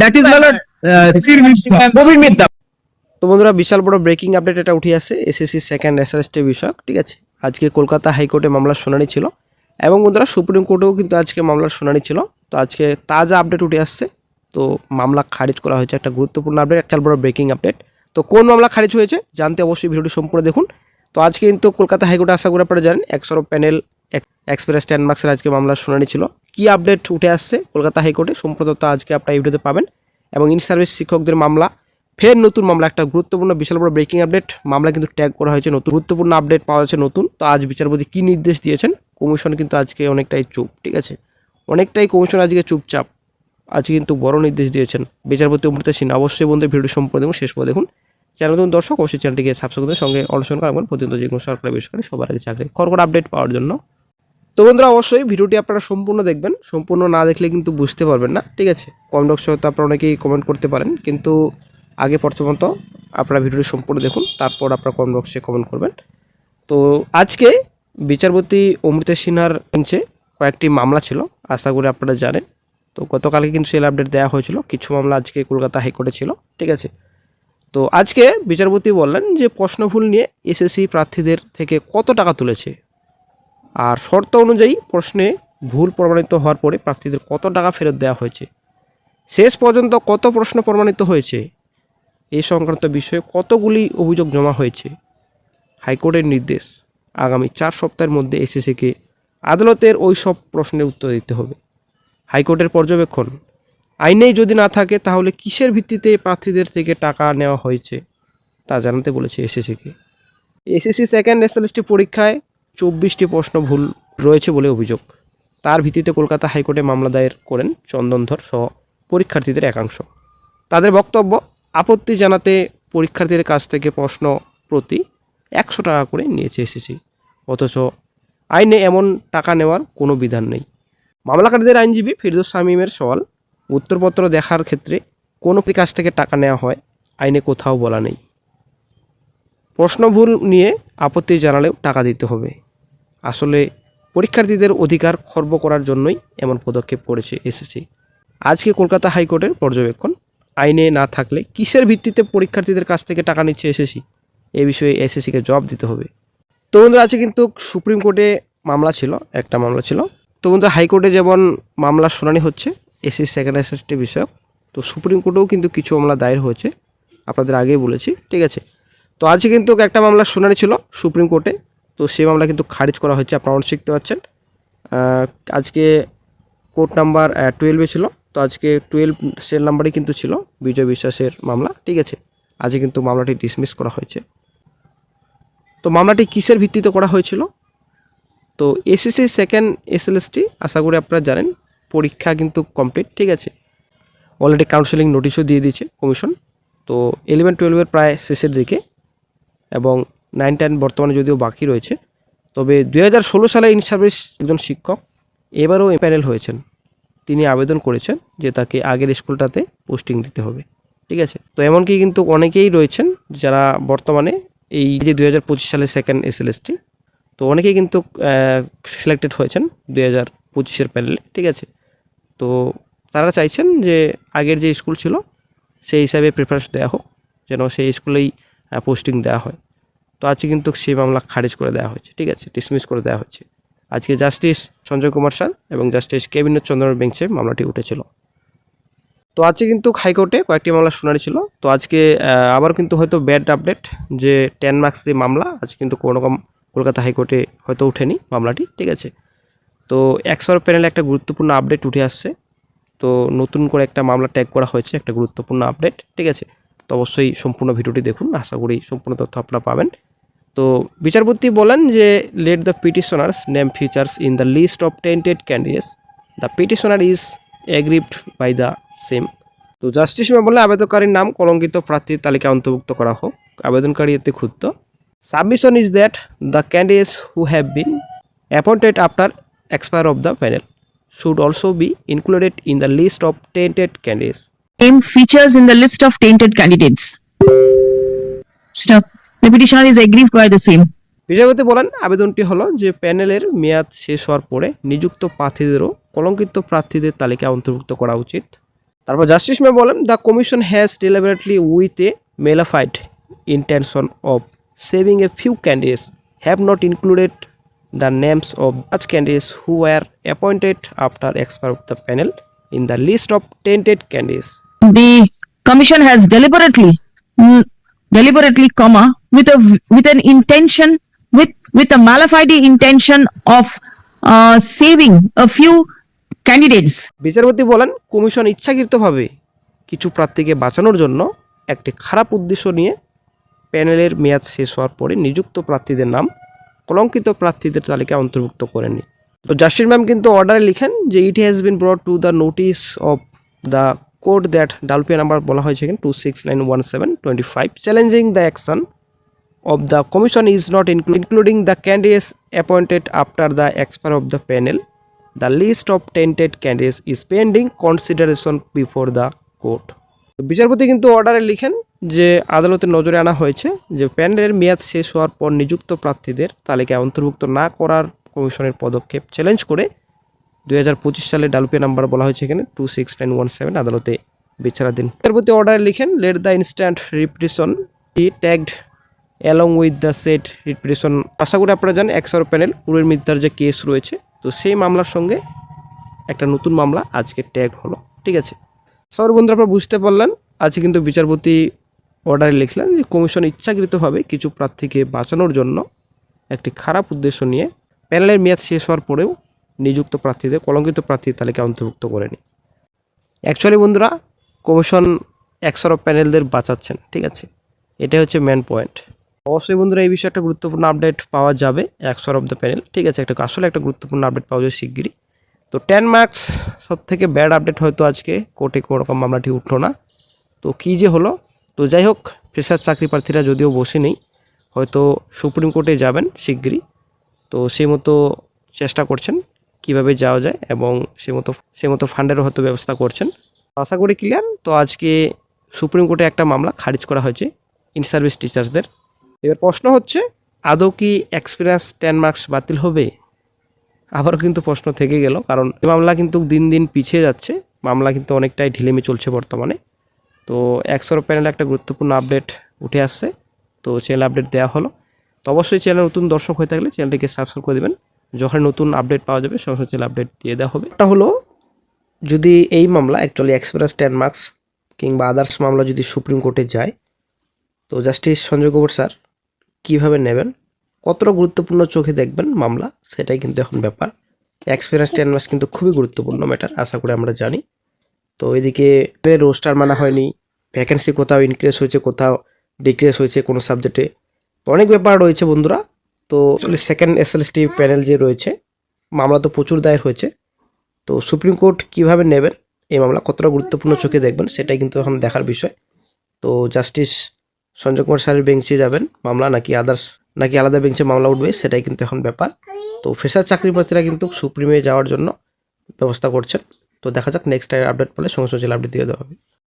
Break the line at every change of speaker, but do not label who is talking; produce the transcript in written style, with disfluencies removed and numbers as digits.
That is not movie মিথ্যা।
তো বন্ধুরা বিশাল বড় ব্রেকিং আপডেট এটা উঠে আসছে এসএসসি সেকেন্ড এসএলএসটি বিষয়ক, ঠিক আছে। আজকে কলকাতা হাইকোর্টে মামলার শুনানি ছিল এবং বন্ধুরা সুপ্রিম কোর্টেও কিন্তু আজকে মামলার শুনানি ছিল। তো আজকে তাজা আপডেট উঠে আসছে, তো মামলা খারিজ করা হয়েছে, একটা গুরুত্বপূর্ণ আপডেট, একটা বড় ব্রেকিং আপডেট। তো কোন মামলা খারিজ হয়েছে জানতে অবশ্যই ভিডিওটি সম্পূর্ণ দেখুন। তো আজকে কিন্তু কলকাতা হাইকোর্টে আশা করি আপনারা জানেন একশো প্যানেল এক্সপ্রেস 10 মার্কসের আজকে মামলার শুনানি ছিল। কি আপডেট উঠে আসছে কলকাতা হাইকোর্টে সম্পূর্ণ তথ্য আজকে আপনারা এই ভিডিওতে পাবেন। এবং ইন সার্ভিস শিক্ষকদের মামলা, ফের নতুন মামলা, একটা গুরুত্বপূর্ণ বিশাল বড় ব্রেকিং আপডেট, মামলা কিন্তু ট্যাগ করা হয়েছে, নতুন গুরুত্বপূর্ণ আপডেট পাওয়া যাচ্ছে নতুন। তো আজ বিচারপতি কী নির্দেশ দিয়েছেন, কমিশন কিন্তু আজকে অনেকটাই চুপ, ঠিক আছে, অনেকটাই কমিশন আজকে চুপচাপ, আজকে কিন্তু বড় নির্দেশ দিয়েছেন বিচারপতি অমৃতা সিনহা। অবশ্যই বন্ধু ভিডিও সম্পূর্ণ দেখুন, শেষ পর্যন্ত দেখুন। চ্যানেল নতুন দর্শক অবশ্যই চ্যানেলটিকে সাবস্ক্রাইব করে সঙ্গে অনুসরণ রাখবেন প্রতিনিয়ত যে কোনো সরকারি বেসরকারি সবার আগে চাকরি খড়খড় আপডেট পাওয়ার জন্য। তো বন্ধুরা অবশ্যই ভিডিওটি আপনারা সম্পূর্ণ দেখবেন, সম্পূর্ণ না দেখলে কিন্তু বুঝতে পারবেন না, ঠিক আছে। কমেন্ট বক্সে হয়তো আপনারা অনেকেই কমেন্ট করতে পারেন, কিন্তু আগে প্রথমত আপনারা ভিডিওটি সম্পূর্ণ দেখুন, তারপর আপনারা কমেন্ট বক্সে কমেন্ট করবেন। তো আজকে বিচারপতি অমৃতা সিনহার বেঞ্চে কয়েকটি মামলা ছিল, আশা করি আপনারা জানেন। তো গতকালকে কিন্তু সেল আপডেট দেওয়া হয়েছিল, কিছু মামলা আজকে কলকাতা হাইকোর্টে ছিল, ঠিক আছে। তো আজকে বিচারপতি বললেন যে প্রশ্নভুল নিয়ে এসএসসি প্রার্থীদের থেকে কত টাকা তুলেছে, আর শর্ত অনুযায়ী প্রশ্নে ভুল প্রমাণিত হওয়ার পরে প্রার্থীদের কত টাকা ফেরত দেওয়া হয়েছে, শেষ পর্যন্ত কত প্রশ্ন প্রমাণিত হয়েছে, এই সংক্রান্ত বিষয়ে কতগুলি অভিযোগ জমা হয়েছে। হাইকোর্টের নির্দেশ আগামী 4 সপ্তাহের মধ্যে এসএসসিকে আদালতের ওই সব প্রশ্নের উত্তর দিতে হবে। হাইকোর্টের পর্যবেক্ষণ, আইনেই যদি না থাকে তাহলে কিসের ভিত্তিতে প্রার্থীদের থেকে টাকা নেওয়া হয়েছে তা জানাতে বলেছে এসএসসিকে। এসএসসি সেকেন্ড এসএলএসটি পরীক্ষায় 24টি প্রশ্ন ভুল রয়েছে বলে অভিযোগ। তার ভিত্তিতে কলকাতা হাইকোর্টে মামলা দায়ের করেন চন্দনধর সহ পরীক্ষার্থীদের একাংশ। তাদের বক্তব্য, আপত্তি জানাতে পরীক্ষার্থীদের কাছ থেকে প্রশ্ন প্রতি 100 টাকা করে নিয়েছে এসএসসি, অথচ আইনে এমন টাকা নেওয়ার কোনো বিধান নেই। মামলাকারীদের আইনজীবী ফিরদৌস শামীমের সওয়াল, উত্তরপত্র দেখার ক্ষেত্রে কোনো কাছ থেকে টাকা নেওয়া হয় আইনে কোথাও বলা নেই। প্রশ্ন ভুল নিয়ে আপত্তি জানালেও টাকা দিতে হবে। আসলে পরীক্ষার্থীদের অধিকার খর্ব করার জন্যই এমন পদক্ষেপ করেছে এসএসসি। আজকে কলকাতা হাইকোর্টের পর্যবেক্ষণ, আইনে না থাকলে কিসের ভিত্তিতে পরীক্ষার্থীদের কাছ থেকে টাকা নিচ্ছে এসএসসি, এ বিষয়ে এসএসসিকে জবাব দিতে হবে। তো বন্ধুরা আছে কিন্তু সুপ্রিম কোর্টে মামলা ছিল, একটা মামলা ছিল। তো বন্ধুরা হাইকোর্টে যেমন মামলার শুনানি হচ্ছে এসএসসি সেকেন্ড এসএসটি বিষয়ক, তো সুপ্রিম কোর্টেও কিন্তু কিছু মামলা দায়ের হয়েছে, আপনাদের আগেই বলেছি, ঠিক আছে। তো আজকে কিন্তু একটা মামলার শুনানি ছিল সুপ্রিম কোর্টে, তো সেই মামলা কিন্তু খারিজ করা হয়েছে, আপনারা শিখতে পাচ্ছেন। আজকে কোর্ট নাম্বার 12 ছিল, তো আজকে 12 সেল নাম্বারই কিন্তু ছিল বিজয় বিশ্বাসের মামলা, ঠিক আছে। আজকে কিন্তু মামলাটি ডিসমিস করা হয়েছে। তো মামলাটি কিসের ভিত্তিতে করা হয়েছিল, তো এসএসসি সেকেন্ড এসএলএসটি আশা করি আপনারা জানেন পরীক্ষা কিন্তু কমপ্লিট, ঠিক আছে। অলরেডি কাউন্সেলিং নোটিশও দিয়ে দিয়েছে কমিশন। তো 11-12 প্রায় শেষের দিকে এবং 9-10 বর্তমানে যদিও বাকি রয়েছে। তবে 2016 সালে ইন সার্ভিস একজন শিক্ষক এবারও প্যানেল হয়েছেন, তিনি আবেদন করেছেন যে তাকে আগের স্কুলটাতে পোস্টিং দিতে হবে, ঠিক আছে। তো এমনকি কিন্তু অনেকেই রয়েছেন যারা বর্তমানে এই যে 2025 সালে সেকেন্ড এসএলএসটি, তো অনেকেই কিন্তু সিলেক্টেড হয়েছেন 2025-এর প্যানেলে, ঠিক আছে। তো তারা চাইছেন যে আগের যে স্কুল ছিল সেই হিসাবে প্রেফারেন্স দেওয়া হোক, যেন সেই স্কুলেই পোস্টিং দেওয়া হয়। তো আজকে কিন্তু সেই মামলা খারিজ করে দেওয়া হয়েছে, ঠিক আছে, ডিসমিস করে দেওয়া হচ্ছে। আজকে জাস্টিস সঞ্জয় কুমার স্যার এবং জাস্টিস কে বিনোদ চন্দ্রের বেঞ্চে মামলাটি উঠেছিল। তো আজকে কিন্তু হাইকোর্টে কয়েকটি মামলা শুনানি ছিল। তো আজকে আবার কিন্তু হয়তো ব্যাড আপডেট, যে 10 মার্কস যে মামলা আজকে কিন্তু কোনো রকম কলকাতা হাইকোর্টে হয়তো উঠেনি মামলাটি, ঠিক আছে। তো এক্সপার্ট প্যানেলে একটা গুরুত্বপূর্ণ আপডেট উঠে আসছে, তো নতুন করে একটা মামলা ট্যাগ করা হয়েছে, একটা গুরুত্বপূর্ণ আপডেট, ঠিক আছে। তো অবশ্যই সম্পূর্ণ ভিডিওটি দেখুন, আশা করি সম্পূর্ণ তথ্য আপনারা পাবেন। তো বিচারপতি বলেন যে let the petitioner's name features in the list of tainted candidates, the petitioner is aggrieved by the same. তো জাস্টিস বলে আবেদনকারীর নাম কলঙ্কিত প্রার্থীর তালিকায় অন্তর্ভুক্ত করা হোক, আবেদনকারী এতে ক্ষুব্ধ। Submission is that the candidates who have been appointed after expire of the panel should also be included in the list of tainted candidates.
Name features in the list of tainted candidates. Stop. The petitioner is aggrieved by the same.
বিচারপতি বলেন আবেদনটি হলো যে প্যানেলের মেয়াদ শেষ হওয়ার পরে নিযুক্ত প্রার্থীদেরও কলঙ্কিত প্রার্থীদের তালিকায় অন্তর্ভুক্ত করা উচিত। তারপর জাস্টিস ম্যাম বলেন the commission has deliberately with a malafide intention of saving a few candidates have not included the names of such candidates who were appointed after expiry of the panel in the list of tainted candidates.
The commission has deliberately, comma, with an intention, with a malafide intention of saving a few candidates.
বিচারপতি বলেন commission ইচ্ছাকৃতভাবে কিছু প্রার্থীকে বাঁচানোর জন্য একটি খারাপ উদ্দেশ্য নিয়ে প্যানেলের মেয়াদ শেষ হওয়ার পরে নিযুক্ত প্রার্থীদের নাম কলঙ্কিত প্রার্থীদের তালিকায় অন্তর্ভুক্ত করেনি। তো জাস্টিস ম্যাম কিন্তু অর্ডারে লিখেন যে it has been brought to the notice of the court that ডালপিয়া নাম্বার বলা হয়েছে এখানে 26917/25 challenging the action of the commission is not including the candidates appointed after the expiry of the panel. The list of tainted candidates is pending consideration before the court. বিচারপতি কিন্তু অর্ডারে লিখেন যে আদালতের নজরে আনা হয়েছে যে প্যানেলের মেয়াদ শেষ হওয়ার পর নিযুক্ত প্রার্থীদের তালিকায় অন্তর্ভুক্ত না করার কমিশনের পদক্ষেপ চ্যালেঞ্জ করে 2025 সালে ডালপিয়া নাম্বার বলা হয়েছে এখানে 26917 আদালতে বিচারাধীন। বিচারপতি অর্ডারে লিখেন let the instant repetition be tagged along with the set repetition. আশা করি আপনারা জানেন এক্সারো প্যানেল পুরের মিথ্যার যে কেস রয়েছে তো সেই মামলার সঙ্গে একটা নতুন মামলা আজকে ট্যাগ হলো, ঠিক আছে। সরি বন্ধুরা, আপনারা বুঝতে পারলেন আজকে কিন্তু বিচারপতি অর্ডারে লিখলেন যে কমিশন ইচ্ছাকৃতভাবে কিছু প্রার্থীকে বাঁচানোর জন্য একটি খারাপ উদ্দেশ্য নিয়ে প্যানেলের মেয়াদ শেষ হওয়ার পরেও নিযুক্ত প্রার্থীদের কলঙ্কিত প্রার্থীর তালিকায় অন্তর্ভুক্ত করেনি। অ্যাকচুয়ালি বন্ধুরা কমিশন এক্সারো প্যানেলদের বাঁচাচ্ছেন, ঠিক আছে, এটাই হচ্ছে মেন পয়েন্ট। অবশ্যই বন্ধুরা এই বিষয়ে একটা গুরুত্বপূর্ণ আপডেট পাওয়া যাবে এক্সারো অফ দ্য প্যানেল, ঠিক আছে, আসলে একটা গুরুত্বপূর্ণ আপডেট পাওয়া যাবে শিগগিরই। তো 10 মার্কস সব থেকে ব্যাড আপডেট হয়তো আজকে কোর্টে কোনো রকম মামলাটি উঠলো না, তো কী যে হলো। তো যাই হোক, ফ্রেশার চাকরি প্রার্থীরা যদিও বসে নেই, হয়তো সুপ্রিম কোর্টে যাবেন শিগগিরই, তো সেই মতো চেষ্টা করছেন কিভাবে যাওয়া যায় এবং সে মতো ফান্ডেরও হয়তো ব্যবস্থা করছেন। আশা করি ক্লিয়ার। তো আজকে সুপ্রিম কোর্টে একটা মামলা খারিজ করা হয়েছে ইন সার্ভিস টিচার্সদের। এবার প্রশ্ন হচ্ছে আদৌ কি এক্সপিরিয়েন্স 10 মার্কস বাতিল হবে? আবারও কিন্তু প্রশ্ন থেকে গেল, কারণ এই মামলা কিন্তু দিন দিন পিছিয়ে যাচ্ছে, মামলা কিন্তু অনেকটাই ঢিলেমি চলছে বর্তমানে। তো এক্সারো প্যানেলে একটা গুরুত্বপূর্ণ আপডেট উঠে আসছে, তো চ্যানেল আপডেট দেওয়া হলো। তো অবশ্যই চ্যানেল নতুন দর্শক হয়ে থাকলে চ্যানেলটিকে সাবস্ক্রাইব করে দেবেন, যখন নতুন আপডেট পাওয়া যাবে সঙ্গে সঙ্গে চ্যানেল আপডেট দিয়ে দেওয়া হবে। এটা হলো যদি এই মামলা অ্যাকচুয়ালি এক্সপিরিয়েন্স 10 মার্কস কিংবা আদার্স মামলা যদি সুপ্রিম কোর্টে যায়, তো জাস্টিস সঞ্জয় গ্রোভার স্যার কীভাবে নেবেন, কতটা গুরুত্বপূর্ণ চোখে দেখবেন মামলা, সেটাই কিন্তু এখন ব্যাপার। এক্সপিরিয়েন্স 10 মার্কস কিন্তু খুবই গুরুত্বপূর্ণ ম্যাটার, আশা করি আমরা জানি। তো এদিকে রোস্টার মানা হয়নি, ভ্যাকেন্সি কোথাও ইনক্রিজ হয়েছে, কোথাও ডিক্রিজ হয়েছে কোনো সাবজেক্টে, তো অনেক ব্যাপার রয়েছে বন্ধুরা। তো সেকেন্ড এসএলএসটি প্যানেল যে রয়েছে মামলা তো প্রচুর দায়ের হয়েছে, তো সুপ্রিম কোর্ট কীভাবে নেবেন এই মামলা, কতটা গুরুত্বপূর্ণ চোখে দেখবেন, সেটাই কিন্তু এখন দেখার বিষয়। তো জাস্টিস সঞ্জয় কুমার স্যারের বেঞ্চে যাবেন মামলা নাকি আলাদা বেঞ্চে মামলা উঠবে, সেটাই কিন্তু এখন ব্যাপার। তো ফ্রেশার চাকরি প্রার্থীরা কিন্তু সুপ্রিমে যাওয়ার জন্য ব্যবস্থা করছেন। তো দেখা যাক নেক্সট আপডেট পেলে সঙ্গে সঙ্গে আপডেট দিয়ে দেওয়া হবে।